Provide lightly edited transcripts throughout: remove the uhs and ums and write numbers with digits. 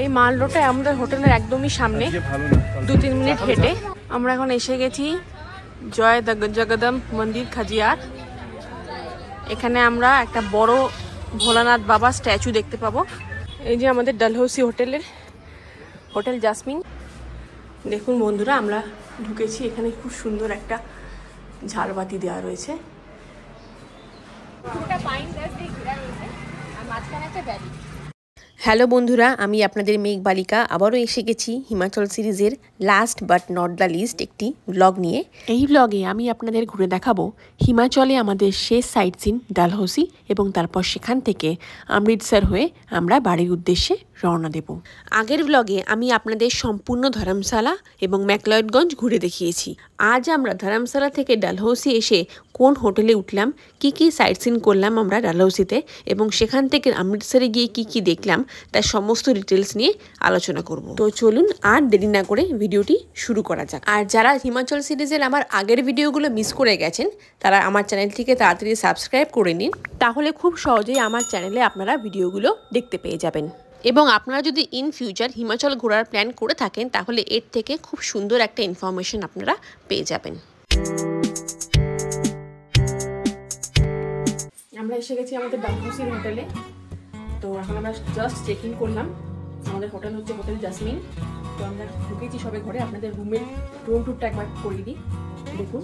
এই মাল রোডটা আমাদের হোটেলের একদমই সামনে, 2-3 মিনিট হেঁটে। আমরা এখন এসে গেছি জয় জগদম মন্দির খাজিয়ার। এখানে আমরা একটা বড় ভোলানাথ বাবা স্ট্যাচু দেখতে পাবো। এই যে আমাদের ডালহৌসি হোটেলের হোটেল জাসমিন। দেখুন বন্ধুরা, আমরা ঢুকেছি। এখানে খুব সুন্দর একটা ঝাড়বাতি দেওয়া রয়েছে। হ্যালো বন্ধুরা, আমি আপনাদের মেঘবালিকা আবারও এসে গেছি হিমাচল সিরিজের last but not the least একটি ব্লগ নিয়ে। এই ব্লগে আমি আপনাদের ঘুরে দেখাবো হিমাচলে আমাদের শেষ সাইট সিন ডালহৌসি, এবং তারপর সেখান থেকে অমৃতসর হয়ে আমরা বাড়ির উদ্দেশ্যে রওনা দেব। আগের ব্লগে আমি আপনাদের সম্পূর্ণ ধর্মশালা এবং ম্যাকলয়েডগঞ্জ ঘুরে দেখিয়েছি। আজ আমরা ধর্মশালা থেকে ডালহৌসি এসে কোন হোটেলে উঠলাম, কি কি সাইট সিন করলাম আমরা ডালহৌসিতে, এবং সেখান থেকে অমৃতসরে গিয়ে কি কি দেখলাম তার সমস্ত ডিটেলস নিয়ে আলোচনা করব। তো চলুন আর দেরি না করে ভিডিওটি শুরু করা যাক। আর যারা হিমাচল সিরিজের আমার আগের ভিডিওগুলো মিস করে গেছেন, তারা আমার চ্যানেলটিকে তাড়াতাড়ি সাবস্ক্রাইব করে নিন, তাহলে খুব সহজেই আমার চ্যানেলে আপনারা ভিডিওগুলো দেখতে পেয়ে যাবেন। এবং আপনারা যদি ইন ফিউচার হিমাচল ঘোরার প্ল্যান করে থাকেন, তাহলে এর থেকে খুব সুন্দর একটা ইনফরমেশন আপনারা পেয়ে যাবেন। আমরা এসে গেছি আমাদের ডালহৌসির হোটেলে। তো এখন আমরা জাস্ট চেক ইন করলাম। আমাদের হোটেল হচ্ছে হোটেল জাসমিন। তো আমরা ঢুকেছি সবে ঘরে। আপনাদের রুম টুরটা একবার করিয়ে দিই। দেখুন,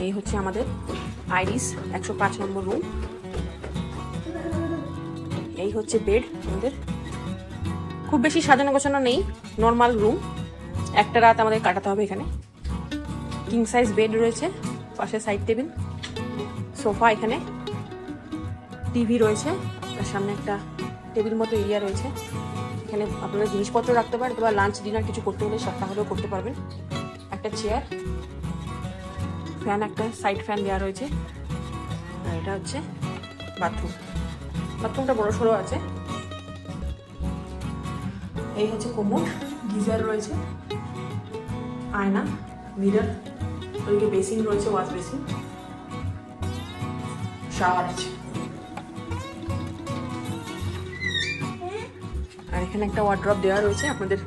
এই হচ্ছে আমাদের আইরিস 105 নম্বর রুম। এই হচ্ছে বেড আমাদের। খুব বেশি সাজানো গোছানো নেই, নর্মাল রুম। একটা রাত আমাদের কাটাতে হবে এখানে। কিং সাইজ বেড রয়েছে, পাশে সাইড টেবিল, সোফা, এখানে টিভি রয়েছে, তার সামনে একটা টেবিল মতো এরিয়া রয়েছে। এখানে আপনারা জিনিসপত্র রাখতে পারেন, অথবা লাঞ্চ ডিনার কিছু করতে হলে সপ্তাহ হলেও করতে পারবেন। একটা চেয়ার, ফ্যান, একটা সাইড ফ্যান দেওয়া রয়েছে। আর এটা হচ্ছে বাথরুম। বাথরুমটা বড় সড়ো আছে। এই হচ্ছে কোমোড, গিজার রয়েছে, আয়না, মিরর, ওইদিকে বেসিন রয়েছে, ওয়াশ বেসিন, শাওয়ার আছে। আর এখানে একটা ওয়ার্ড্রপ দেওয়া রয়েছে, আপনাদের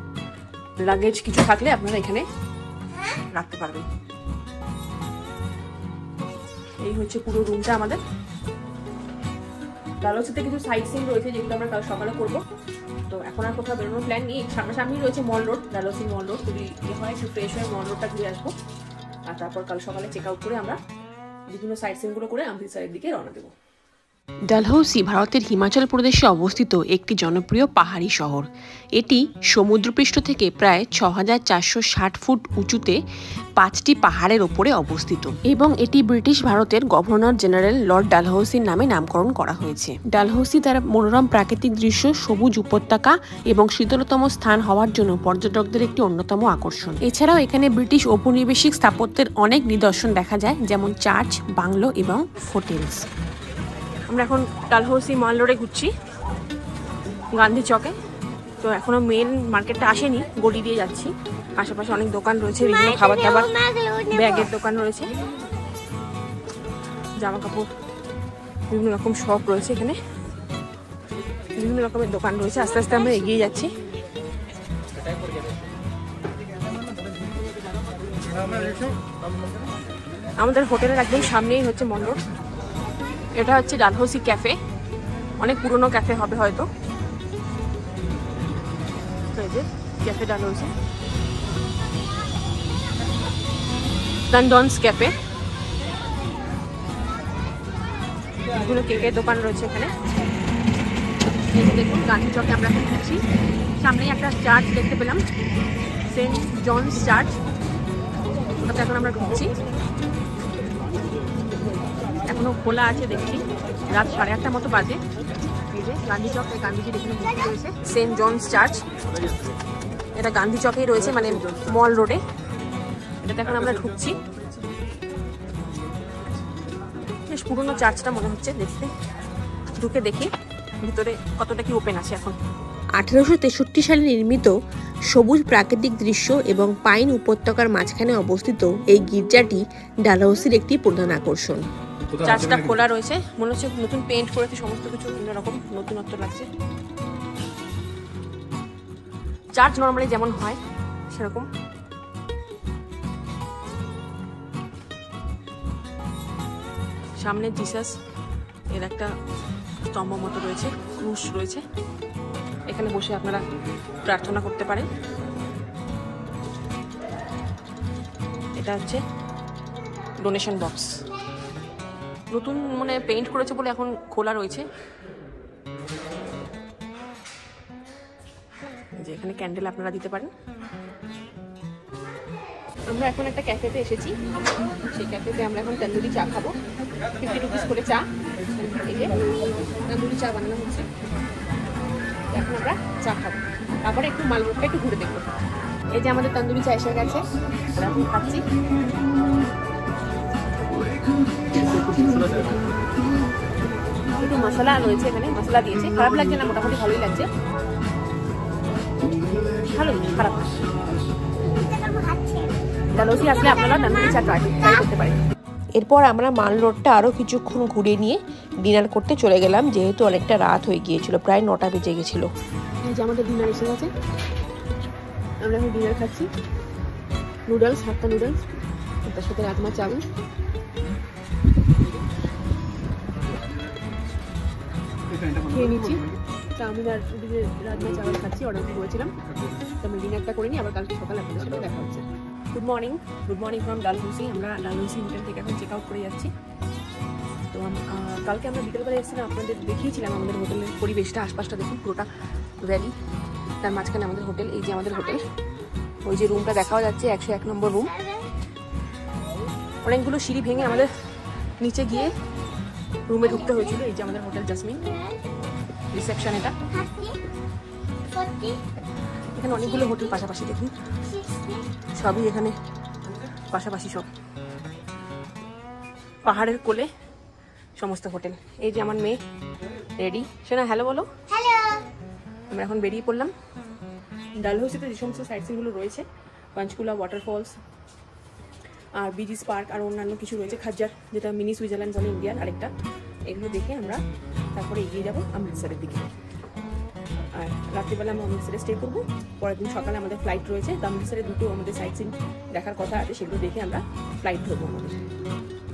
লাগেজ কিছু থাকলে আপনারা এখানে রাখতে পারবেন। এই হচ্ছে পুরো রুমটা আমাদের। ডালহৌসিতে কিছু সাইট সিন রয়েছে যেগুলো আমরা কাল সকালে করবো। তো এখন আর কোথাও বেরোনোর প্ল্যান নেই। সামনাসামনি রয়েছে মল রোড, ডালহৌসি মল রোড। যদি হয় একটু ফ্রেশ হয়ে মল রোডটা ঘুরে আসবো, আর তারপর কাল সকালে চেক আউট করে আমরা বিভিন্ন সাইট সিনগুলো করে অমৃতসরের দিকে রওনা দেবো। ডালহৌসি ভারতের হিমাচল প্রদেশে অবস্থিত একটি জনপ্রিয় পাহাড়ি শহর। এটি সমুদ্রপৃষ্ঠ থেকে প্রায় 6460 ফুট উঁচুতে 5টি পাহাড়ের ওপরে অবস্থিত, এবং এটি ব্রিটিশ ভারতের গভর্নর জেনারেল লর্ড ডালহৌসির নামে নামকরণ করা হয়েছে। ডালহৌসি তার মনোরম প্রাকৃতিক দৃশ্য, সবুজ উপত্যকা এবং শীতলতম স্থান হওয়ার জন্য পর্যটকদের একটি অন্যতম আকর্ষণ। এছাড়াও এখানে ব্রিটিশ ঔপনিবেশিক স্থাপত্যের অনেক নিদর্শন দেখা যায়, যেমন চার্চ, বাংলো এবং হোটেলস। আমরা এখন ডালহৌসি মল রোডে ঘুরছি, গান্ধী চকে। তো এখনো মেন মার্কেটটা আসেনি, গলি দিয়ে যাচ্ছি। আশেপাশে অনেক দোকান রয়েছে, বিভিন্ন খাবার দাবার, ব্যাগের দোকান রয়েছে, জামা কাপড়, বিভিন্ন রকম শপ রয়েছে। এখানে বিভিন্ন রকমের দোকান রয়েছে। আস্তে আস্তে আমরা এগিয়ে যাচ্ছি। আমাদের হোটেলের একদম সামনেই হচ্ছে মল রোড। এটা হচ্ছে ডালহৌসি ক্যাফে, অনেক পুরনো ক্যাফে হবে হয়তো। Cafe Dalhousie, London's cafe. এগুলো কেকের দোকান রয়েছে এখানে। দেখুন, গান্ধী চকে আমরা এখন ঢুকছি। সামনেই একটা চার্চ দেখতে পেলাম, সেন্ট জনস চার্চ। ওটাতে এখন আমরা ঢুকছি। এখনো খোলা আছে দেখছি, রাত 8:30 মতো বাজে। এই যে গান্ধী চক, এই গান্ধীজির এখানে মূর্তি রয়েছে, সেন্ট জনস চার্চ। এটা গান্ধী চকেই রয়েছে, মানে মল রোডে। এটাতে এখন আমরা ঢুকছি। বেশ পুরনো চার্চটা মনে হচ্ছে দেখতে। ঢুকে দেখি ভিতরে কতটা কি ওপেন আছে এখন। 1863 সালে নির্মিত সবুজ প্রাকৃতিক দৃশ্য এবং পাইন উপত্যকার মাঝখানে অবস্থিত এই গির্জাটি ডালহৌসির একটি প্রধান আকর্ষণ। চার্চটা খোলা রয়েছে, মনে হচ্ছে নতুন পেইন্ট করেছে, সমস্ত কিছু বিভিন্ন রকম নতুনত্ব লাগছে। চার্চ নর্মালি যেমন হয় সেরকম। সামনে জিসাস এর একটা স্তম্ভ মতো রয়েছে, ক্রুশ রয়েছে, এখানে বসে আপনারা প্রার্থনা করতে পারেন। এটা হচ্ছে ডোনেশন বক্স, নতুন মানে পেইন্ট করেছে বলে এখন খোলা রয়েছে। যে এখানে ক্যান্ডেল আপনারা দিতে পারেন। আমরা এখন একটা ক্যাফেতে এসেছি, সেই ক্যাফেতে আমরা এখন তন্দুরি চা খাবো, 50 রুপিস করে চা। এই যে তন্দুরি চা বানানো হচ্ছে, এখন আমরা চা খাবো, তারপরে একটু মাল রোডটা একটু ঘুরে দেখবো। এই যে আমাদের তন্দুরি চা এসে গেছে, আমরা এখন খাচ্ছি। একটু মশলা রয়েছে এখানে, মশলা দিয়েছে, খারাপ লাগছে না, মোটামুটি ভালোই লাগছে, ভালো খারাপ। ডালহৌসি আসলে আপনারা তন্দুরি চা ট্রাই করতে পারেন। এরপর আমরা মাল রোডটা আরও কিছুক্ষণ ঘুরে নিয়ে ডিনার করতে চলে গেলাম, যেহেতু অনেকটা রাত হয়ে গিয়েছিল, প্রায় 9টা বেজে গেছিল। এই যে আমাদের ডিনার এসে গেছে, আমরা এখন ডিনার খাচ্ছি। নুডলস, 7টা নুডলস, তার সাথে রাজমা চাউল। খেয়ে নিচ্ছি চাউমিন আর রাজমা চাউল খাচ্ছি, অর্ডার করেছিলাম। তো আমি ডিনারটা করে নিই, আবার কালকে সকালে আপনাদের সাথে দেখা হচ্ছে। Good morning from Dalhousie. আমরা ডালহৌসি হোটেল থেকে এখন চেক আউট করে যাচ্ছি। তো কালকে আমরা বিকেলবেলা এসেছিলাম, আপনাদের দেখিয়েছিলাম আমাদের হোটেলের পরিবেশটা, আশপাশটা দেখুন, পুরোটা ভ্যালি, তার মাঝখানে আমাদের হোটেল। এই যে আমাদের হোটেল, ওই যে রুমটা দেখাও যাচ্ছে, 101 নম্বর রুম। অনেকগুলো সিঁড়ি ভেঙে আমাদের নিচে গিয়ে রুমে ঢুকতে হয়েছিল। এই যে আমাদের হোটেল জাসমিন রিসেপশন, এটা এখানে অনেকগুলো হোটেল পাশাপাশি, দেখুন সবই এখানে পাশাপাশি, সব পাহাড়ের কোলে সমস্ত হোটেল। এই যে আমার মেয়ে রেডি, সেনা হ্যালো বলো। আমরা এখন বেরিয়ে পড়লাম। ডালহৌসিতে যে সমস্ত সাইট সিনগুলো রয়েছে, পাঞ্চকুলা ওয়াটারফলস আর বিজিস পার্ক আর অন্যান্য কিছু রয়েছে, খাজ্জার যেটা মিনি সুইজারল্যান্ড বলে ইন্ডিয়ার আরেকটা, এগুলো দেখে আমরা তারপরে এগিয়ে যাবো অমৃতসরের দিকে। আর রাত্রিবেলা আমরা অমৃতসরে স্টে করবো, পরের দিন সকালে আমাদের ফ্লাইট রয়েছে। তো অমৃতসরে দুটো আমাদের সাইট সিন দেখার কথা আছে, সেগুলো দেখে আমরা ফ্লাইট ধরবো আমাদের।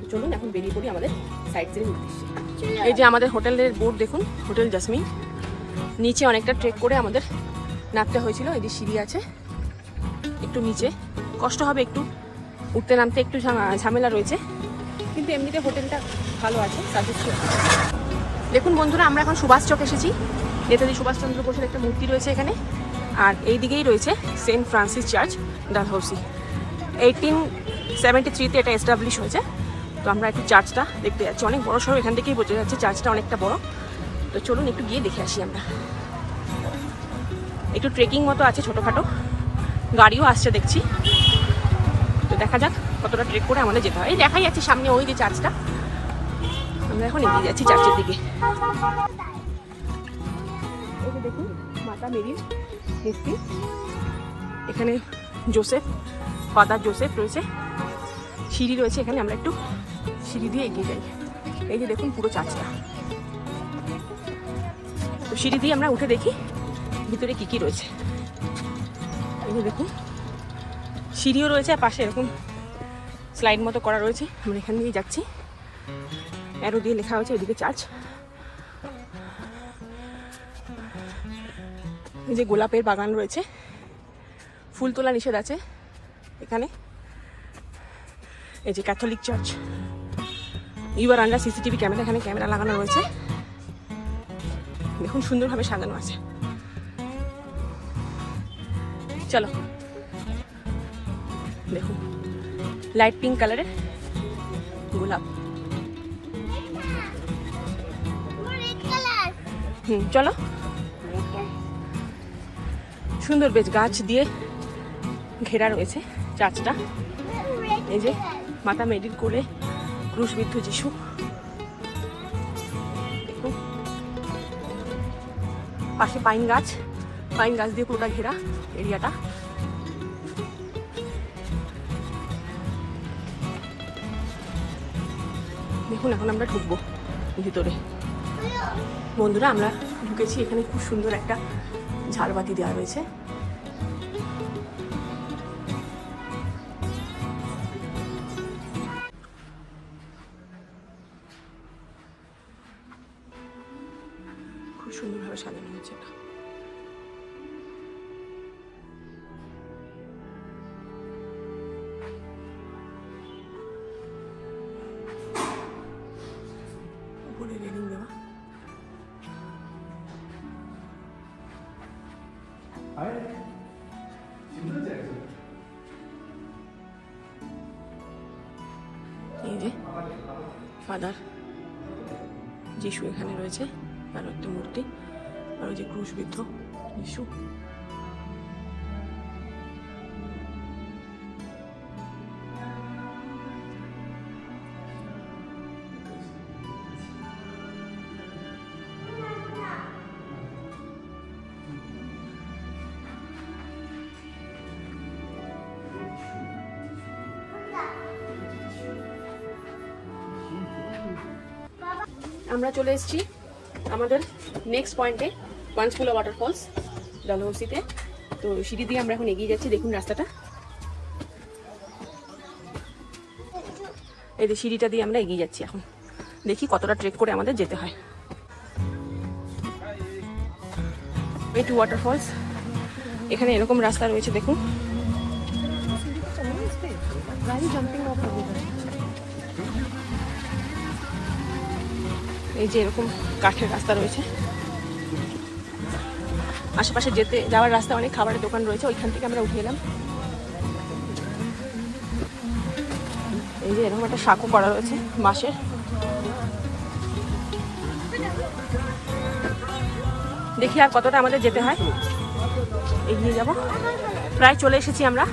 তো চলুন এখন বেরিয়ে পড়ি আমাদের সাইট সিনের উদ্দেশ্যে। এই যে আমাদের হোটেলের বোর্ড দেখুন, হোটেল জাসমিন। নিচে অনেকটা ট্রেক করে আমাদের নামতে হয়েছিল, এই যে সিঁড়ি আছে, একটু নিচে কষ্ট হবে, একটু উঠতে নামতে একটু ঝামেলা রয়েছে, কিন্তু এমনিতে হোটেলটা ভালো আছে, সার্ভিস। দেখুন বন্ধুরা, আমরা এখন সুভাষ চক এসেছি। নেতাজি সুভাষচন্দ্র বোসের একটা মূর্তি রয়েছে এখানে, আর এই দিকেই রয়েছে সেন্ট ফ্রান্সিস চার্চ ডালহৌসি। 1873-তে এটা এস্টাবলিশ হয়েছে। তো আমরা একটু চার্চটা দেখতে যাচ্ছি, অনেক বড় সড়ো, এখান থেকেই বোঝা যাচ্ছে চার্চটা অনেকটা বড়। তো চলুন একটু গিয়ে দেখে আসি। আমরা একটু ট্রেকিং মতো আছে, ছোটোখাটো গাড়িও আসছে দেখছি। তো দেখা যাক কতটা ট্রেক করে আমাদের যেতে হয়। এই দেখাই যাচ্ছে সামনে ওই যে চার্চটা, আমরা এখন এগিয়ে যাচ্ছি চার্চের দিকে। এই যে দেখুন মাতা মেরির মূর্তি, এখানে জোসেফ, ফাদার জোসেফ রয়েছে, সিঁড়ি রয়েছে এখানে, আমরা একটু সিঁড়ি দিয়ে এগিয়ে যাই। এই যে দেখুন পুরো চার্চটা, তো সিঁড়ি দিয়ে আমরা উঠে দেখি ভিতরে কি কি রয়েছে। এই যে দেখুন সিঁড়িও রয়েছে, আর পাশে এরকম স্লাইড মতো করা রয়েছে। আমরা এখান দিয়ে যাচ্ছি, অ্যারো দিয়ে লেখা হয়েছে ওইদিকে চার্চ। এই যে গোলাপের বাগান রয়েছে, ফুল তোলা নিষেধ আছে এখানে। এই যে Catholic church, you are under CCTV camera, এখানে ক্যামেরা লাগানো রয়েছে। দেখুন সুন্দরভাবে সাজানো আছে। চলো দেখুন লাইট পিঙ্ক কালারের গোলাপ। চলো, সুন্দর বেশ গাছ দিয়ে ঘেরা রয়েছে চার্চটা। এই যে মাতা মেরির কোলে ক্রুশবিদ্ধ যিশু, দেখুন পাশে পাইন গাছ দিয়ে পুরোটা ঘেরা এরিয়াটা। দেখুন এখন আমরা ঢুকবো ভিতরে। বন্ধুরা আমরা ঢুকেছি, এখানে খুব সুন্দর একটা ঝাড়বাতি দেওয়া রয়েছে, এই যে ফাদার যিশু এখানে রয়েছে, আর একটা মূর্তি, আর ওই যে ক্রুশবিদ্ধ যিশু। আমরা চলে এসেছি আমাদের নেক্সট পয়েন্টে, পাঞ্চকুলা ওয়াটারফলস ডালহৌসিতে। তো সিঁড়ি দিয়ে আমরা এখন এগিয়ে যাচ্ছি, দেখুন রাস্তাটা, এই যে সিঁড়িটা দিয়ে আমরা এগিয়ে যাচ্ছি। এখন দেখি কতটা ট্রেক করে আমাদের যেতে হয়। এই টু ওয়াটারফলস, এখানে এরকম রাস্তা রয়েছে দেখুন। এই যে এরকম কাঠের রাস্তা রয়েছে, আশেপাশে যেতে যাওয়ার রাস্তা অনেক খাবারের দোকান রয়েছে, ওইখান থেকে আমরা উঠে এলাম। এই যে এরকম একটা সাঁকো করা রয়েছে বাঁশের। দেখি আর কতটা আমাদের যেতে হয়, এগিয়ে যাব। প্রায় চলে এসেছি আমরা,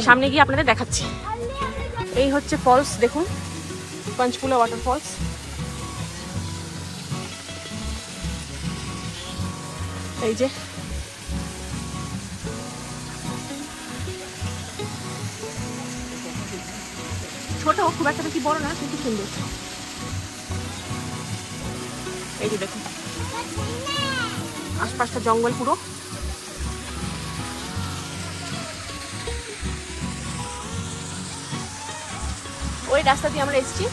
সামনে গিয়ে আপনাদের দেখাচ্ছি। এই হচ্ছে ফলস, দেখুন পাঞ্চকুলা ওয়াটারফলস। এই যে ছোট, খুব একটা বেশি বড় না, কিন্তু সুন্দর। এই যে দেখুন আশপাশটা জঙ্গল পুরো। ওই রাস্তা দিয়ে আমরা এসেছি।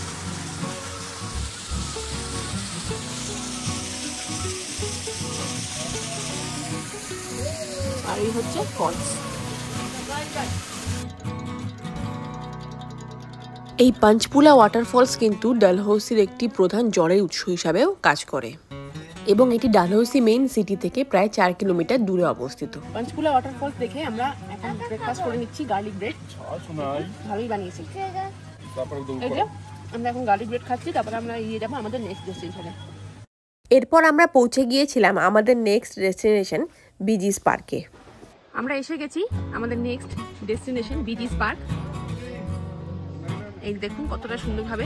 আর এই হচ্ছে ফলস। এই পাঞ্চকুলা ওয়াটারফলস কিন্তু ডালহৌসির একটি প্রধান জলের উৎস হিসাবেও কাজ করে এবং এটি ডালহৌসি মেইন সিটি থেকে প্রায় 4 কিলোমিটার দূরে অবস্থিত। পাঞ্চকুলা ওয়াটারফলস দেখে আমরা এখন ব্রেকফাস্ট করে নিচ্ছি, গার্লিক ব্রেড। ভালোই বানিয়েছি। এই যে আমরা এখন গার্লিক ব্রেড খাচ্ছি, তারপরে আমরা ইয়ে যাবো আমাদের নেক্সট ডেস্টিনেশনে। এরপর আমরা পৌঁছে গিয়েছিলাম আমাদের নেক্সট ডেস্টিনেশন বিজিস পার্কে। আমরা এসে গেছি আমাদের নেক্সট ডেস্টিনেশন বিজিস পার্ক। এই দেখুন কতটা সুন্দরভাবে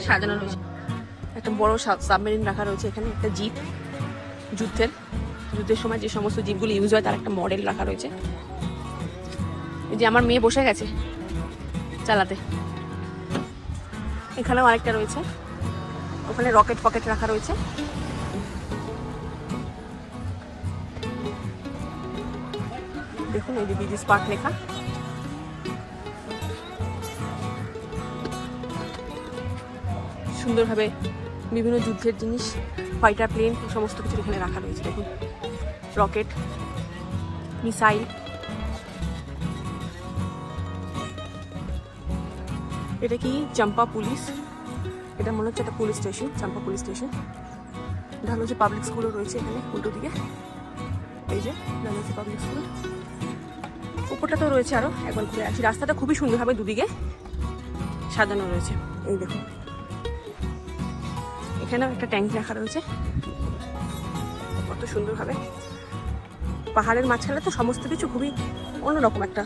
সাজানো রয়েছে। একটা বড় সাবমেরিন রাখা রয়েছে এখানে, একটা জিপ, যুদ্ধের সময় যে সমস্ত জিপগুলো ইউজ হয় তার একটা মডেল রাখা রয়েছে। এই যে আমার মেয়ে বসে গেছে চালাতে। এখানেও আরেকটা রয়েছে, ওখানে রকেট ফকেট রাখা রয়েছে। দেখুন এই যে বিজিস পার্ক লেখা। সুন্দরভাবে বিভিন্ন যুদ্ধের জিনিস, ফাইটার প্লেন, সমস্ত কিছু এখানে রাখা রয়েছে। দেখুন রকেট, মিসাইল। এটা কি চাম্পা পুলিশ, এটা মনে হচ্ছে একটা police station, Champa police station. Dalhousie public স্কুলও রয়েছে এখানে উল্টো দিকে। এই যে ডালহৌসি পাবলিক স্কুল, উপরটা তো রয়েছে। আরো একবার ঘুরে আসি। রাস্তাটা খুবই সুন্দরভাবে দুদিকে সাজানো রয়েছে। এই দেখুন এখানেও একটা ট্যাঙ্ক রাখা রয়েছে, কত সুন্দরভাবে। পাহাড়ের মাঝখানে তো সমস্ত কিছু খুবই অন্যরকম একটা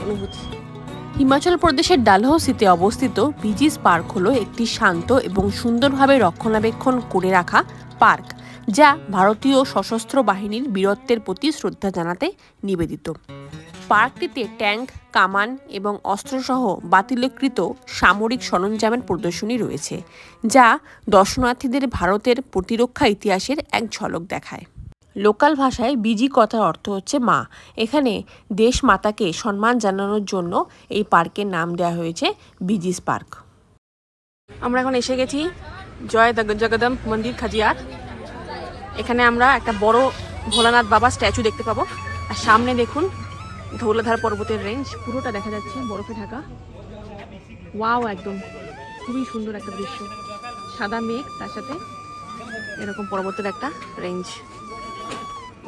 অনুভূতি। হিমাচল প্রদেশের ডালহৌসিতে অবস্থিত বিজিস পার্ক হলো একটি শান্ত এবং সুন্দরভাবে রক্ষণাবেক্ষণ করে রাখা পার্ক, যা ভারতীয় সশস্ত্র বাহিনীর বীরত্বের প্রতি শ্রদ্ধা জানাতে নিবেদিত। পার্কটিতে ট্যাঙ্ক, কামান এবং অস্ত্রসহ বাতিলকৃত সামরিক সরঞ্জামের প্রদর্শনী রয়েছে, যা দর্শনার্থীদের ভারতের প্রতিরক্ষা ইতিহাসের এক ঝলক দেখায়। লোকাল ভাষায় বিজি কথার অর্থ হচ্ছে মা। এখানে দেশ মাতাকে সম্মান জানানোর জন্য এই পার্কের নাম দেওয়া হয়েছে বিজিস পার্ক। আমরা এখন এসে গেছি জয় জগদম মন্দির খাজিয়ার। এখানে আমরা একটা বড় ভোলানাথ বাবা স্ট্যাচু দেখতে পাবো। আর সামনে দেখুন ধৌলাধার পর্বতের রেঞ্জ পুরোটা দেখা যাচ্ছে, বরফে ঢাকা। ওয়াও, একদম খুবই সুন্দর একটা দৃশ্য। সাদা মেঘ, তার সাথে এরকম পর্বতের একটা রেঞ্জ।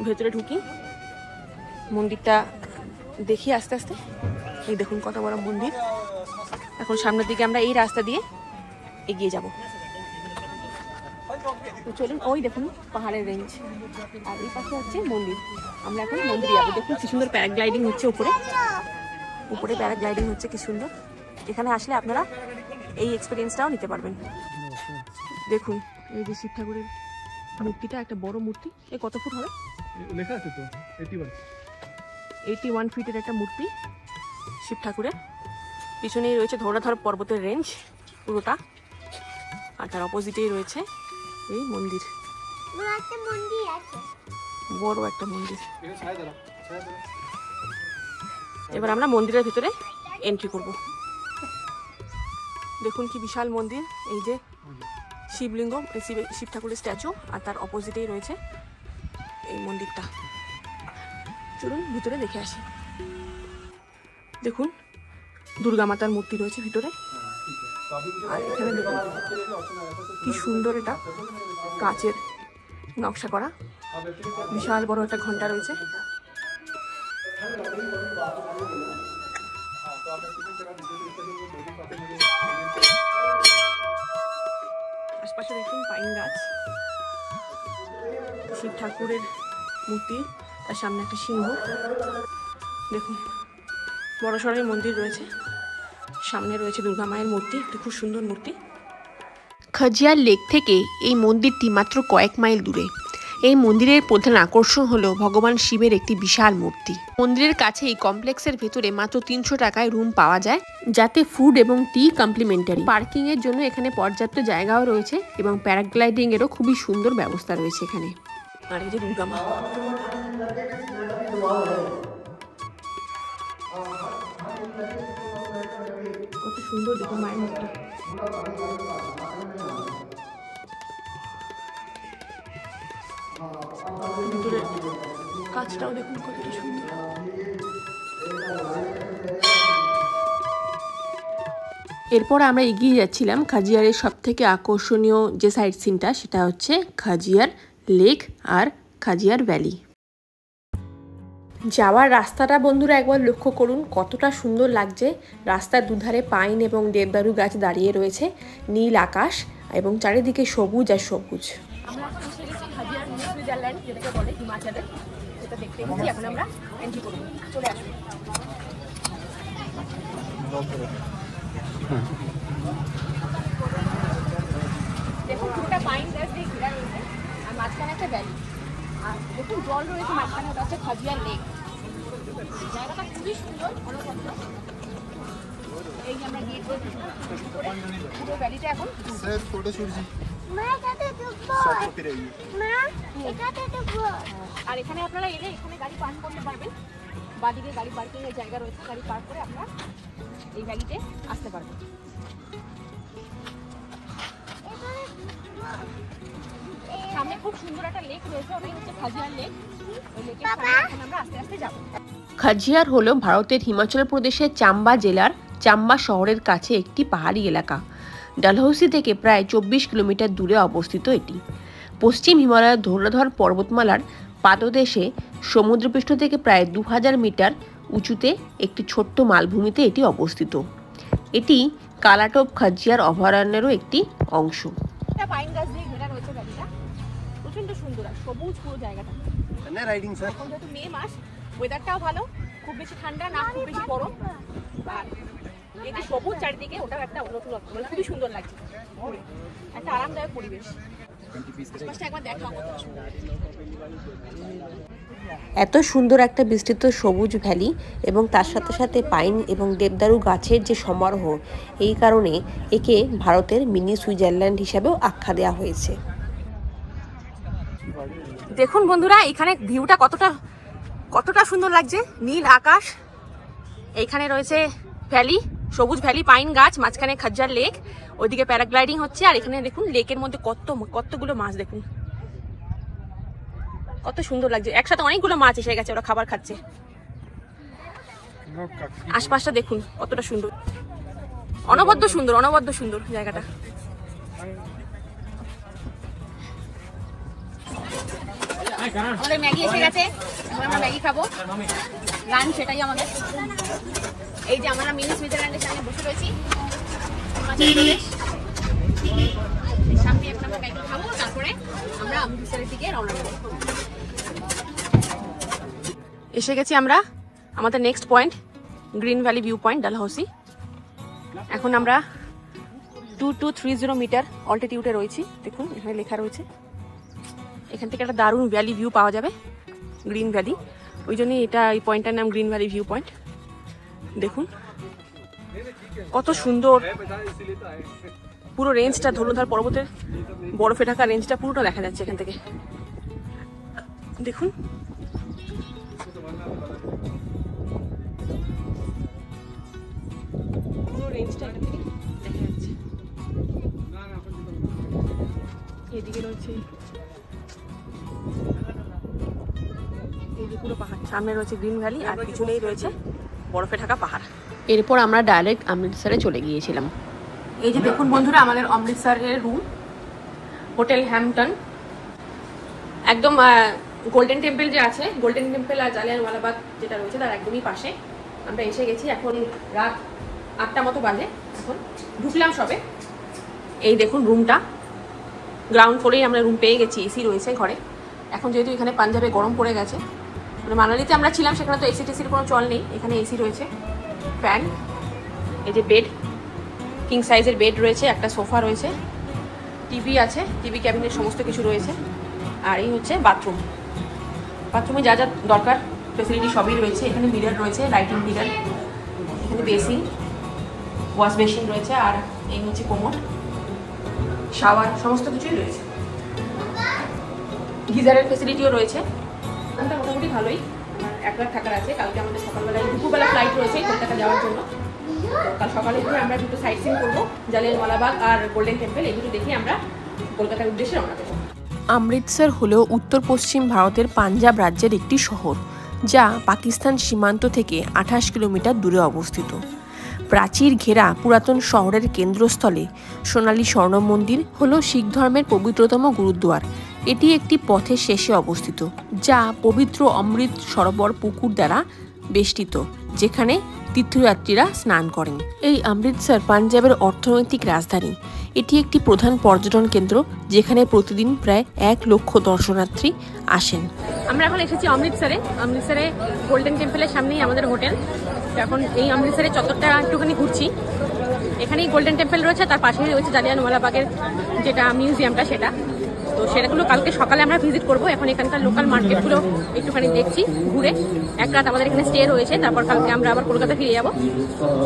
ভেতরে ঢুকি। মন্দিরটা দেখি আস্তে আস্তে। এই দেখুন কত বড় মন্দির। এখন সামনের দিকে আমরা এই রাস্তা দিয়ে এগিয়ে যাব। তো চলুন, ওই দেখুন পাহাড়ের রেঞ্জ, আর এই পাশে হচ্ছে মন্দির। আমরা এখন মন্দিরে যাবো। দেখুন কি সুন্দর প্যারাগ্লাইডিং হচ্ছে উপরে, উপরে প্যারাগ্লাইডিং হচ্ছে কি সুন্দর। এখানে আসলে আপনারা এই এক্সপিরিয়েন্সটাও নিতে পারবেন। দেখুন এই যে শিব ঠাকুরের মূর্তিটা, একটা বড় মূর্তি। এ কত ফুট হবে লেখা আছে তো? 81 ফিটের একটা মূর্তি শিব ঠাকুরের। পিছনেই রয়েছে ধৌলাধর পর্বতের রেঞ্জ পুরোটা, আর তার অপোজিটেই রয়েছে এই মন্দির, বড় একটা মন্দির। এবার আমরা মন্দিরের ভিতরে এন্ট্রি করব। দেখুন কি বিশাল মন্দির। এই যে শিবলিঙ্গ, শিব ঠাকুরের স্ট্যাচু, আর তার অপোজিটেই রয়েছে এই মন্দিরটা। চলুন ভিতরে দেখে আসি। দেখুন দুর্গা মাতার মূর্তি রয়েছে ভিতরে, আর এখানে দেখুন কি সুন্দর, এটা কাচের নকশা করা, বিশাল বড় একটা ঘন্টা রয়েছে। আশপাশে দেখুন পাইন গাছ, শিব ঠাকুরের মূর্তি, তার সামনে একটা সিংহ। দেখুন বড় সড়ই মন্দির রয়েছে, সামনে রয়েছে দুর্গা মায়ের মূর্তি, একটি খুব সুন্দর মূর্তি। খাজিয়ার লেক থেকে এই মন্দিরটি মাত্র কয়েক মাইল দূরে। এই মন্দিরের প্রধান আকর্ষণ হলো ভগবান শিবের একটি বিশাল মূর্তি। মন্দিরের কাছে এই কমপ্লেক্সের ভেতরে মাত্র 300 টাকায় রুম পাওয়া যায়, যাতে ফুড এবং টি কমপ্লিমেন্টারি। পার্কিং এর জন্য এখানে পর্যাপ্ত জায়গাও রয়েছে এবং প্যারাগ্লাইডিং এরও খুবই সুন্দর ব্যবস্থা রয়েছে এখানে। আর এই যে দুর্গা মা, কত সুন্দর দেখুন মায়ের মুখটা। ভিতরের কাজটাও দেখুন কতটা সুন্দর। এরপর আমরা এগিয়ে যাচ্ছিলাম খাজিয়ারের সবথেকে আকর্ষণীয় যে সাইট সিনটা, সেটা হচ্ছে খাজিয়ার লেক আর খাজিয়ার ভ্যালি। যাওয়ার রাস্তাটা বন্ধুরা একবার লক্ষ্য করুন, কতটা সুন্দর লাগছে। রাস্তার দুধারে পাইন এবং দেবদারু গাছ দাঁড়িয়ে রয়েছে, নীল আকাশ এবং চারিদিকে সবুজ আর সবুজ। আমরা এখন এসে গেছি খাজিয়ার সুইজারল্যান্ড, যেটাকে বলে হিমাচলে, সেটা দেখতে গেছি। এখন আমরা এন্ট্রি করব, চলে আসবো। দেখুন পুরোটা পাইন গাছ দিয়ে ঘেরা রয়েছে, আর মাঝখানে একটা ভ্যালি, আর দেখুন জল রয়েছে মাঝখানে, ওটা হচ্ছে খাজিয়ার লেক। জায়গাটা খুবই সুন্দর, অনবদ্য। এই যে আমরা গিয়ে পুরো ভ্যালিটা এখন আর এখানে আপনারা এলে এখানে গাড়ি পার্ক করতে পারবেন। বাদিকে গাড়ি পার্কিং এর জায়গা রয়েছে, গাড়ি পার্ক করে আপনারা এই ভ্যালিতে আসতে পারবেন। সামনে খুব সুন্দর একটা লেক রয়েছে, ওটাই হচ্ছে খাজিয়ার লেক। ওই লেকের সামনে এখন আমরা আস্তে আস্তে যাব। খাজিয়ার হলো ভারতের হিমাচল প্রদেশের চাম্বা জেলার চাম্বা শহরের কাছে একটি পাহাড়ি এলাকা। ডালহৌসি থেকে প্রায় 24 কিলোমিটার দূরে অবস্থিত এটি। পশ্চিম হিমালয়ের ধৌলাধর পর্বতমালার পাদদেশে সমুদ্রপৃষ্ঠ থেকে প্রায় 2000 মিটার উঁচুতে একটি ছোট্ট মালভূমিতে এটি অবস্থিত। এটি কালাটোপ খাজিয়ার অভয়ারণ্যেরও একটি অংশ। এটা পাইন গাছ দিয়ে ঘেরা রয়েছে ভ্যালিটা, প্রচন্ড সুন্দর আর সবুজ পুরো জায়গাটা। এখন যেহেতু মে মাস, ওয়েদারটাও ভালো, খুব বেশি ঠান্ডা না, খুব বেশি গরম, আর এই যে সবুজ চারিদিকে, ওটাও একটা নতুন, মানে খুবই সুন্দর লাগছে, একটা আরামদায়ক পরিবেশ। একবার দেখা এত সুন্দর একটা বিস্তৃত সবুজ ভ্যালি এবং তার সাথে সাথে পাইন এবং দেবদারু গাছের যে সমারোহ, এই কারণে একে ভারতের মিনি সুইজারল্যান্ড হিসাবেও আখ্যা দেওয়া হয়েছে। দেখুন বন্ধুরা এখানে ভিউটা কতটা সুন্দর লাগছে, নীল আকাশ, এইখানে রয়েছে ভ্যালি, সবুজ ভ্যালি, পাইন গাছ, মাঝখানে খাজিয়ার লেক, ওইদিকে প্যারাগ্লাইডিং হচ্ছে, আর এখানে দেখুন লেকের মধ্যে কতগুলো মাছ, দেখুন কত সুন্দর লাগছে। একসাথে অনেকগুলো মাছ এসে গেছে, ওরা খাবার খাচ্ছে। আশপাশটা দেখুন কতটা সুন্দর, অনবদ্য সুন্দর জায়গাটা। আমাদের ম্যাগি এসে গেছে, এখন আমরা ম্যাগি খাবো। লাঞ্চ এটাই আমাদের। এই যে আমরা মিনি সুইজারল্যান্ডের সামনে বসে রয়েছি, হিমাচল প্রদেশ। সামনে এখন আমরা ম্যাগি খাবো, তারপরে আমরা অমৃতসরের দিকে রওনা দেবো। এসে গেছি আমরা আমাদের next point, green valley view point, Dalhousie. এখন আমরা 2230 মিটার অল্টিটিউডে রয়েছি। দেখুন এখানে লেখা রয়েছে। এখান থেকে একটা দারুণ ভ্যালি ভিউ পাওয়া যাবে, গ্রিন ভ্যালি। ওই জন্যই এটা, এই পয়েন্টটার নাম গ্রিন ভ্যালি ভিউ পয়েন্ট। দেখুন কত সুন্দর পুরো রেঞ্জটা, ধরুনধার পর্বতের বরফে ঢাকা রেঞ্জটা পুরোটা দেখা যাচ্ছে এখান থেকে। দেখুন পুরো রেঞ্জটা এখান থেকে দেখা যাচ্ছে। এদিকে রয়েছে পুরো পাহাড়, সামনে রয়েছে গ্রিন ভ্যালি, আর পিছনেই রয়েছে বরফে ঢাকা পাহাড়। এরপর আমরা ডাইরেক্ট অমৃতসরে চলে গিয়েছিলাম। এই যে দেখুন বন্ধুরা, আমাদের অমৃতসরের রুম, হোটেল হ্যাম্পটন। একদম গোল্ডেন টেম্পল যে আছে, গোল্ডেন টেম্পল আর জালিয়ানওয়ালাবাগ যেটা রয়েছে তার একদমই পাশে আমরা এসে গেছি। এখন রাত 8টা মতো বাজে, এখন ঢুকলাম সবে। এই দেখুন রুমটা, গ্রাউন্ড ফ্লোরেই আমরা রুম পেয়ে গেছি, এসি রয়েছে ঘরে। এখন যেহেতু এখানে পাঞ্জাবে গরম পড়ে গেছে, মানে মানালিতে আমরা ছিলাম সেখানে তো এসি টেসির কোনো চল নেই, এখানে এসি রয়েছে, ফ্যান, এই যে বেড, কিং সাইজের বেড রয়েছে, একটা সোফা রয়েছে, টিভি আছে, টিভি ক্যাবিনেট সমস্ত কিছু রয়েছে। আর এই হচ্ছে বাথরুম। বাথরুমে যা যা দরকার ফেসিলিটি সবই রয়েছে। এখানে মিরর রয়েছে, লাইটিং মিরর, এখানে বেসিন, ওয়াশ বেসিন রয়েছে, আর এই হচ্ছে কোমোড, শাওয়ার, সমস্ত কিছুই রয়েছে। গিজারের ফেসিলিটিও রয়েছে। রুমটা মোটামুটি ভালোই, 1 রাত থাকার আছে। কালকে আমাদের সকালবেলায় দুপুরবেলা ফ্লাইট রয়েছে কলকাতা যাওয়ার জন্য। কাল সকালে উঠে আমরা দুটো সাইট সিন করবো, জালিয়ানওয়ালাবাগ আর গোল্ডেন টেম্পল, এই দুটো দেখে আমরা কলকাতার উদ্দেশ্যে রওনা দেবো। অমৃতসর হলো উত্তর পশ্চিম ভারতের পাঞ্জাব রাজ্যের একটি শহর, যা পাকিস্তান সীমান্ত থেকে 28 কিলোমিটার দূরে অবস্থিত। প্রাচীর ঘেরা পুরাতন শহরের কেন্দ্রস্থলে সোনালী স্বর্ণ মন্দির হলো শিখ ধর্মের পবিত্রতম গুরুদ্বার। এটি একটি পথের শেষে অবস্থিত, যা পবিত্র অমৃত সরোবর পুকুর দ্বারা বেষ্টিত, যেখানে তীর্থযাত্রীরা স্নান করেন। এই অমৃতসর পাঞ্জাবের অর্থনৈতিক রাজধানী। এটি একটি প্রধান পর্যটন কেন্দ্র, যেখানে প্রতিদিন প্রায় 1 লক্ষ দর্শনার্থী আসেন। আমরা এখন এসেছি অমৃতসরে। অমৃতসরে গোল্ডেন টেম্পলের সামনেই আমাদের হোটেল। এখন এই অমৃতসরের চত্বরটা একটুখানি ঘুরছি। এখানেই গোল্ডেন টেম্পল রয়েছে, তার পাশেই রয়েছে জালিয়ানওয়ালাবাগের যেটা মিউজিয়ামটা, সেটা। তো সেটাগুলো কালকে সকালে আমরা ভিজিট করবো। এখন এখানকার লোকাল মার্কেটগুলো একটুখানি দেখছি ঘুরে। 1 রাত আমাদের এখানে স্টে রয়েছে, তারপর কালকে আমরা আবার কলকাতা ফিরে যাবো।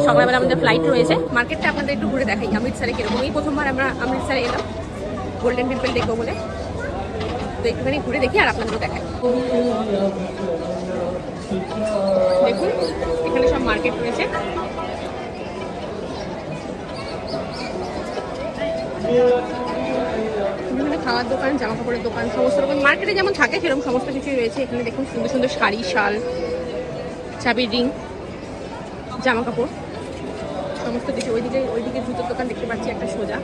সকালবেলা আমাদের ফ্লাইট রয়েছে। মার্কেটটা আপনাদের একটু ঘুরে দেখাই অমৃতসরে কিরকম। এই প্রথমবার আমরা অমৃতসরে এলাম গোল্ডেন টেম্পল দেখবো বলে, তো একটুখানি ঘুরে দেখি আর আপনাদেরও দেখাই। দেখুন এখানে সব মার্কেট রয়েছে। বিভিন্ন খাওয়ার দোকান, জামা কাপড়ের দোকান, সমস্ত রকম মার্কেটে যেমন থাকে সেরকম সমস্ত কিছুই রয়েছে এখানে। দেখুন সুন্দর সুন্দর শাড়ি, শাল, চাবির রিং, জামা কাপড়, সমস্ত কিছু। ওইদিকে জুতোর দোকান দেখতে পাচ্ছি একটা সোজা।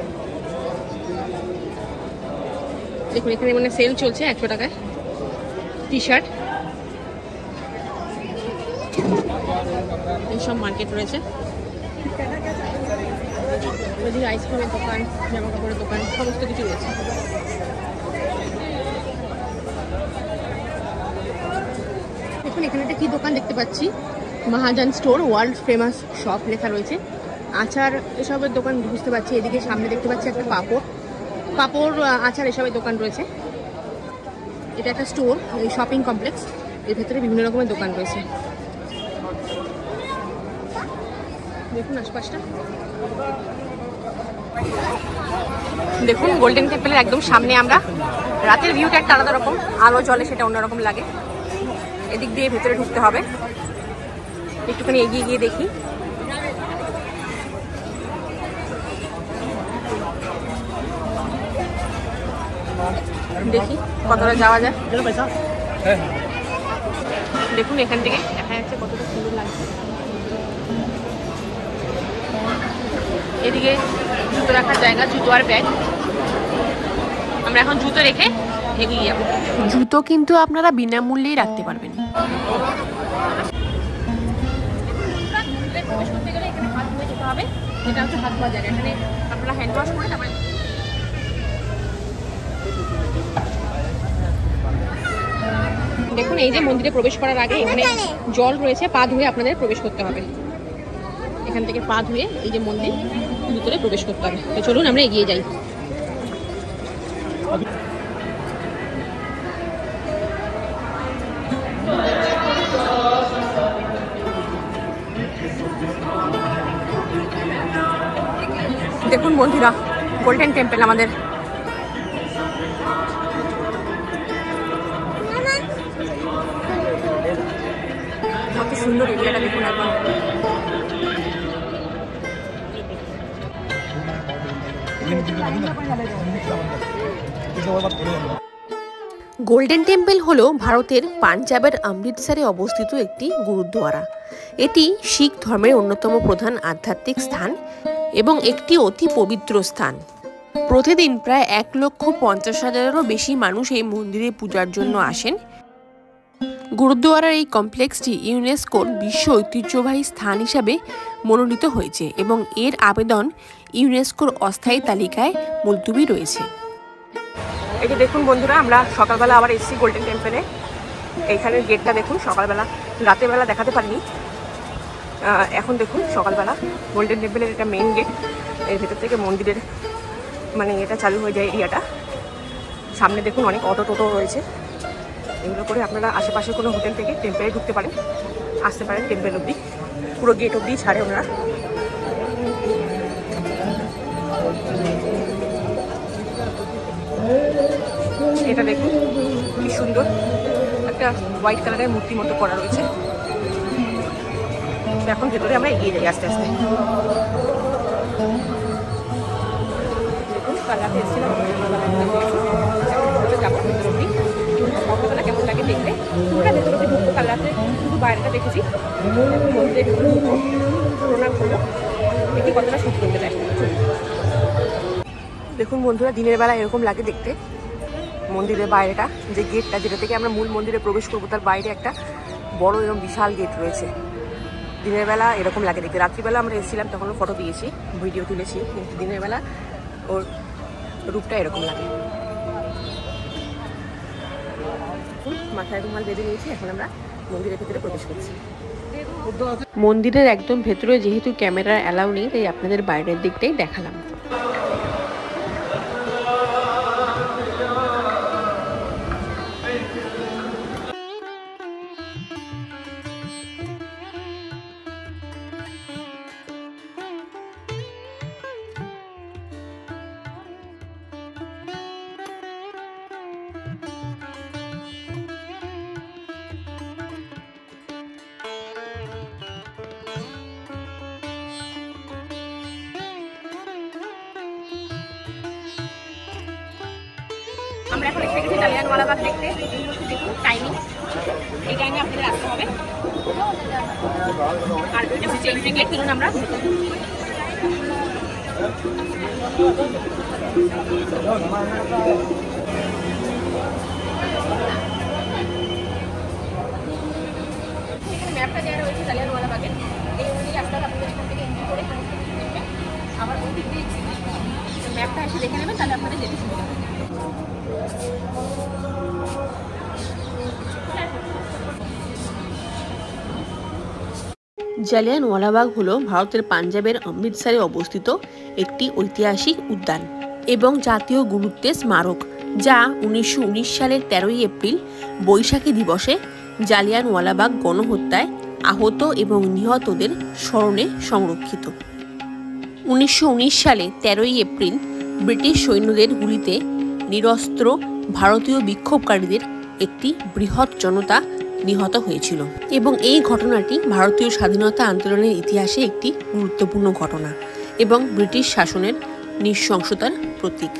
দেখুন এখানে মানে সেল চলছে 100 টাকায় টি শার্ট, এইসব মার্কেট রয়েছে। ওইদিকে আইসক্রিমের দোকান, জামা কাপড়ের দোকান, সমস্ত কিছু রয়েছে। দেখুন এখানে একটা কি দোকান দেখতে পাচ্ছি, মহাজন স্টোর, ওয়ার্ল্ড ফেমাস শপ লেখা রয়েছে। আচার এসবের দোকান বুঝতে পারছি। এদিকে সামনে দেখতে পাচ্ছি একটা পাপড়, আচার এসবের দোকান রয়েছে। এটা একটা স্টোর, এই শপিং কমপ্লেক্স, এর ভেতরে বিভিন্ন রকমের দোকান রয়েছে। দেখুন আশপাশটা। দেখুন গোল্ডেন টেম্পলের একদম সামনে আমরা। রাতের ভিউটা একটা আলাদা রকম, আলো জলে সেটা অন্যরকম লাগে। এদিক দিয়ে ভেতরে ঢুকতে হবে, একটুখানি এগিয়ে গিয়ে দেখি। দেখি কতটা যাওয়া যায়। দেখুন এখান থেকে দেখা যাচ্ছে কতটা সুন্দর লাগছে। এদিকে জুতো রাখার জায়গা, জুতো আর ব্যাগ। আমরা এখন জুতো রেখে এগিয়ে যাবো। জুতো কিন্তু আপনারা বিনামূল্যেই রাখতে পারবেন। প্রবেশ করতে গেলে এখানে হাত ধুয়ে যেতে হবে, এটা হচ্ছে হাত ধোয়া জায়গা। এখানে আপনারা হ্যান্ড ওয়াশ করে তারপরে দেখুন এই যে মন্দিরে প্রবেশ করার আগে এখানে জল রয়েছে, পা ধুয়ে আপনাদের প্রবেশ করতে হবে। এখান থেকে পা ধুয়ে এই যে মন্দির ভিতরে প্রবেশ করতে হবে। তো চলুন আমরা এগিয়ে যাই। দেখুন বন্ধুরা, গোল্ডেন টেম্পল আমাদের। কত সুন্দর এরিয়াটা দেখুন একবার। গোল্ডেন টেম্পল হলো ভারতের পাঞ্জাবের অমৃতসরে অবস্থিত একটি গুরুদ্বারা। এটি শিখ ধর্মের অন্যতম প্রধান আধ্যাত্মিক স্থান এবং একটি অতি পবিত্র স্থান। প্রতিদিন প্রায় 1,50,000-এরও বেশি মানুষ এই মন্দিরে পূজার জন্য আসেন। গুরুদ্বারার এই কমপ্লেক্সটি ইউনেস্কোর বিশ্ব ঐতিহ্যবাহী স্থান হিসাবে মনোনীত হয়েছে এবং এর আবেদন ইউনেস্কোর অস্থায়ী তালিকায় মুলতুবি রয়েছে। এই যে দেখুন বন্ধুরা, আমরা সকালবেলা আবার এসেছি গোল্ডেন টেম্পলে। এইখানের গেটটা দেখুন, সকালবেলা রাতের বেলা দেখাতে পারিনি। এখন দেখুন সকালবেলা গোল্ডেন টেম্পলের এটা মেইন গেট। এর ভেতর থেকে মন্দিরের মানে এটা চালু হয়ে যায় এরিয়াটা। সামনে দেখুন অনেক অটো টোটো রয়েছে। এগুলো করে আপনারা আশেপাশে কোনো হোটেল থেকে টেম্পলে ঢুকতে পারেন, আসতে পারেন টেম্পল অবধি। পুরো গেট অবধি ছাড়ে ওনারা। এটা দেখুন কি সুন্দর একটা হোয়াইট কালারের মূর্তি মতো করা রয়েছে। এখন ভেতরে আমরা এগিয়ে যাই আস্তে আস্তে। দেখুন কালাতে এসেছিলাম, যাবো ভেতর অবধি। সকালবেলা কেমন লাগে দেখতে। পুরোটা ভেতর অবধি ঢুকবো, কালাতে শুধু বাইরেটা দেখেছি। মন্দিরে ভেতরে ঢুকবো, প্রণাম করবো, দেখি কতটা শুট করতে দেয়। দেখুন বন্ধুরা, দিনের বেলা এরকম লাগে দেখতে। মন্দিরের বাইরেটা, যে গেটটা যেটা থেকে আমরা মূল মন্দিরে প্রবেশ করবো, তার বাইরে একটা বড় এরকম বিশাল গেট রয়েছে। দিনের বেলা এরকম লাগে দেখতে। রাত্রিবেলা আমরা এসেছিলাম, তখন ফটো দিয়েছি, ভিডিও তুলেছি, কিন্তু দিনের বেলা ওর রূপটা এরকম লাগে। মাথায় রুমাল বেঁধে নিয়েছি, এখন আমরা মন্দিরের ভিতরে প্রবেশ করছি। মন্দিরের একদম ভেতরে যেহেতু ক্যামেরার অ্যালাউ নেই, তাই আপনাদের বাইরের দিকটাই দেখালাম। আমরা এখন এসে গেছি জালিয়ানওয়ালাবাগ দেখতে। দেখুন টাইমিং, এই টাইমে আপনাদের আসতে হবে। আর এটা হচ্ছে এন্ট্রি গেট। চলুন আমরা ম্যাপটা দেওয়া রয়েছে জালিয়ানওয়ালাবাগের। এই অনুযায়ী আসতে হবে আপনাদের এখান থেকে এন্ট্রি করে আবার ওই দিক দিয়ে ম্যাপটা এসে দেখে নেবেন, তাহলে আপনাদের যেতে সুবিধা হবে। জালিয়ানওয়ালাবাগ হলো ভারতের পাঞ্জাবের অমৃতসরে অবস্থিত একটি ঐতিহাসিক উদ্যান এবং জাতীয় গুরুত্বের স্মারক, যা 1919 সালের 13ই এপ্রিল বৈশাখী দিবসে জালিয়ানওয়ালাবাগ গণহত্যায় আহত এবং নিহতদের স্মরণে সংরক্ষিত। 1919 সালে 13ই এপ্রিল ব্রিটিশ সৈন্যদের গুলিতে নিরস্ত্র ভারতীয় বিক্ষোভকারীদের একটি বৃহৎ জনতা নিহত হয়েছিল এবং এই ঘটনাটি ভারতীয় স্বাধীনতা আন্দোলনের ইতিহাসে একটি গুরুত্বপূর্ণ ঘটনা এবং ব্রিটিশ শাসনের নৃশংসতার প্রতীক।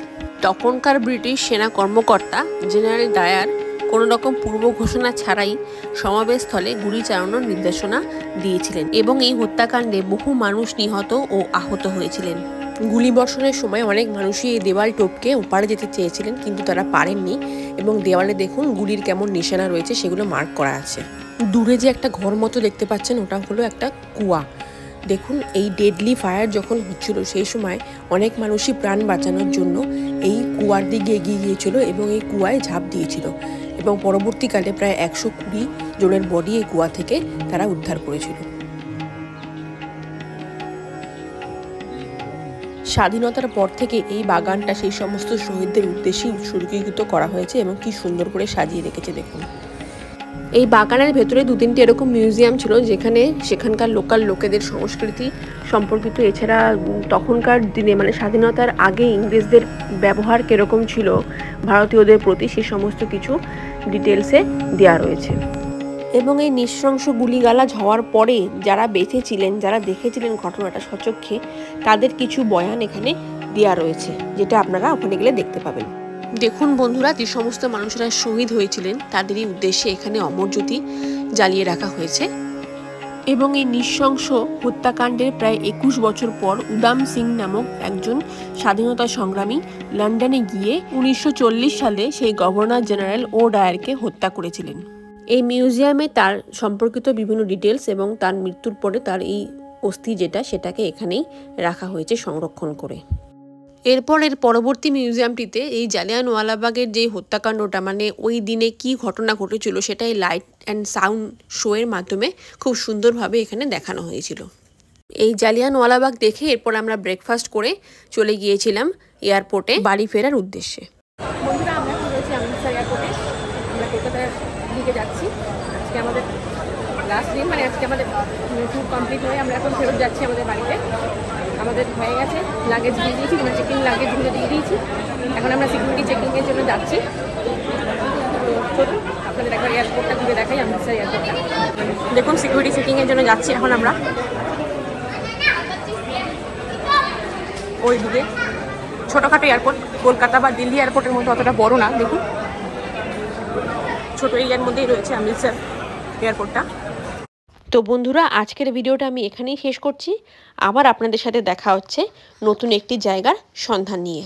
তখনকার ব্রিটিশ সেনা কর্মকর্তা জেনারেল ডায়ার কোনো রকম পূর্ব ঘোষণা ছাড়াই সমাবেশস্থলে গুলি চালানোর নির্দেশনা দিয়েছিলেন এবং এই হত্যাকাণ্ডে বহু মানুষ নিহত ও আহত হয়েছিলেন। গুলি বর্ষণের সময় অনেক মানুষই এই দেওয়াল টপকে ওপারে যেতে চেয়েছিলেন, কিন্তু তারা পারেননি। এবং দেওয়ালে দেখুন গুলির কেমন নিশানা রয়েছে, সেগুলো মার্ক করা আছে। দূরে যে একটা ঘর মতো দেখতে পাচ্ছেন, ওটা হলো একটা কুয়া। দেখুন, এই ডেডলি ফায়ার যখন হচ্ছিল সেই সময় অনেক মানুষই প্রাণ বাঁচানোর জন্য এই কুয়ার দিকে এগিয়ে গিয়েছিল এবং এই কুয়ায় ঝাঁপ দিয়েছিল। এবং পরবর্তীকালে প্রায় 120 জনের বডি এই কুয়া থেকে তারা উদ্ধার করেছিল। স্বাধীনতার পর থেকে এই বাগানটা সেই সমস্ত শহীদদের উদ্দেশ্যেই উৎসর্গীকৃত করা হয়েছে এবং কি সুন্দর করে সাজিয়ে রেখেছে দেখুন। এই বাগানের ভেতরে 2-3টি এরকম মিউজিয়াম ছিল, যেখানে সেখানকার লোকাল লোকেদের সংস্কৃতি সম্পর্কিত, এছাড়া তখনকার দিনে মানে স্বাধীনতার আগে ইংরেজদের ব্যবহার কীরকম ছিল ভারতীয়দের প্রতি, সেই সমস্ত কিছু ডিটেলসে দেওয়া রয়েছে। এবং এই নৃশংস গুলিগালাজ হওয়ার পরে যারা বেঁচে ছিলেন, যারা দেখেছিলেন ঘটনাটা স্বচক্ষে, তাদের কিছু বয়ান এখানে দেওয়া রয়েছে, যেটা আপনারা ওখানে গেলে দেখতে পাবেন। দেখুন বন্ধুরা, যে সমস্ত মানুষরা শহীদ হয়েছিলেন তাদেরই উদ্দেশ্যে এখানে অমর জ্যোতি জ্বালিয়ে রাখা হয়েছে। এবং এই নৃশংস হত্যাকাণ্ডের প্রায় 21 বছর পর উদাম সিং নামক একজন স্বাধীনতা সংগ্রামী লন্ডনে গিয়ে 1940 সালে সেই গভর্নর জেনারেল ও ডায়ারকে হত্যা করেছিলেন। এই মিউজিয়ামে তার সম্পর্কিত বিভিন্ন ডিটেলস এবং তার মৃত্যুর পরে তার এই অস্থি সেটাকে এখানেই রাখা হয়েছে সংরক্ষণ করে। এরপর এর পরবর্তী মিউজিয়ামটিতে এই জালিয়ানওয়ালাবাগের যে হত্যাকাণ্ডটা, মানে ওই দিনে কি ঘটনা ঘটেছিল, সেটাই লাইট অ্যান্ড সাউন্ড শোয়ের মাধ্যমে খুব সুন্দরভাবে এখানে দেখানো হয়েছিল। এই জালিয়ানওয়ালাবাগ দেখে এরপর আমরা ব্রেকফাস্ট করে চলে গিয়েছিলাম এয়ারপোর্টে বাড়ি ফেরার উদ্দেশ্যে। বন্ধুরা, আমরা এখন রয়েছি অমৃতসর এয়ারপোর্টে। আমরা কলকাতার দিকে যাচ্ছি। আজকে আমাদের লাস্ট দিন, মানে আজকে আমাদের ট্যুর কমপ্লিট হয়ে আমরা এখন ফেরত যাচ্ছি আমাদের বাড়িতে। আমাদের হয়ে গেছে, লাগেজ দিয়ে দিয়েছি, আমরা চেকিং লাগেজগুলো দিয়ে দিয়েছি। এখন আমরা সিকিউরিটি চেকিংয়ের জন্য যাচ্ছি। তো চলুন আপনাদের একবার এয়ারপোর্টটা ঘুরে দেখাই, অমৃতসর এয়ারপোর্টটা। দেখুন, সিকিউরিটি চেকিংয়ের জন্য যাচ্ছি এখন আমরা। ওইদিকে ছোটোখাটো এয়ারপোর্ট, কলকাতা বা দিল্লি এয়ারপোর্টের মতো অতটা বড় না। দেখুন, ছোটো এরিয়ার মধ্যেই রয়েছে অমৃতসর এয়ারপোর্টটা। তো বন্ধুরা, আজকের ভিডিওটা আমি এখানেই শেষ করছি। আবার আপনাদের সাথে দেখা হচ্ছে নতুন একটি জায়গার সন্ধান নিয়ে।